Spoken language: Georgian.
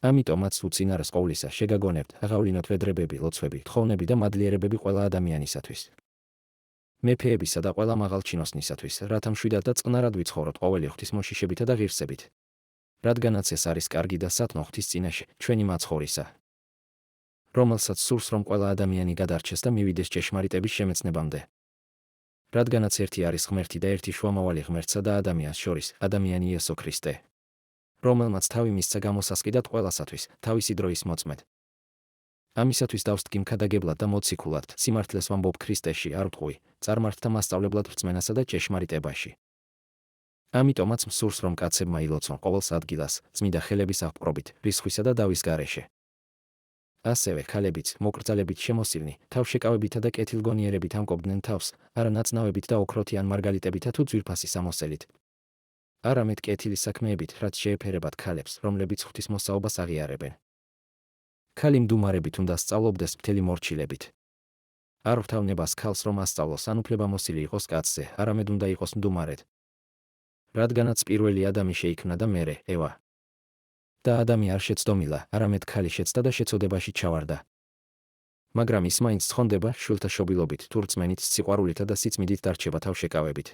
ამიტომაც უწინარეს ყოვლისა შეგაგონებთ აღავლინოთ ვედრებები, ლოცვები, თხოვნები და მადლიერებები ყველა ადამიანისათვის. მეფეებისა და ყველა მაღალჩინოსნისათვის, რათა მშვიდად და წყნარად ვიცხოვროთ ყოველი ღვთისმოშიშებითა და ღირსებით. რადგანაც ეს არის კარგი და სათნო ღვთის წინაშე, ჩვენი მაცხოვრისა, რომელსაც სურს რომ ყველა ადამიანი გადარჩეს და მივიდეს ჭეშმარიტების შემეცნებამდე. რადგანაც ერთი არის ღმერთი და ერთი შუამავალი ღმერთსა და ადამიანს შორის, ადამიანი იესო ქრისტე, რომელმაც თავი მისცა გამოსასყიდად ყველასათვის, თავისი დროის მოწმედ. ამისათვის დავსტგი მქადაგებლად და მოციქულად, სიმართლეს ვამბობ ქრისტეში, არ ვთყვი, წარმართთა მასწავლებლად რწმენასა და ჭეშმარიტებაში. ამიტომაც მსურს რომ კაცებმა ილოცონ ყოველს ადგილას, წმიდა ხელების აღპყრობით, რისხვისა და დავის გარეშე. ასევე ქალებიც, მოკრძალებით შემოსილნი, თავშეკავებითა და კეთილგონიერებით ამკობდნენ თავს, არა ნაწნავებით და ოქროთი ან მარგალიტებითა თუ ძვირფასი სამოსელით. არამედ კეთილი საქმეებით, რაც შეეფერებათ ქალებს, რომლებიც ღვთისმოსაობას აღიარებენ. ქალი მდუმარებით უნდა სწავლობდეს მთელი მორჩილებით. არ ვთავნებას ქალს რომ ასწავლოს ან უფლებამოსილი იყოს კაცზე, არამედ უნდა იყოს მდუმარედ. რადგანაც პირველი ადამი შეიქმნა და მერე ევა. და ადამი არ შეცდომილა, არამედ ქალი შეცდა და შეცოდებაში ჩავარდა. მაგრამ ის მაინც ცხონდება შვილთა შობილობით თუ რწმენით, სიყვარულითა და სიწმიდით დარჩება თავშეკავებით.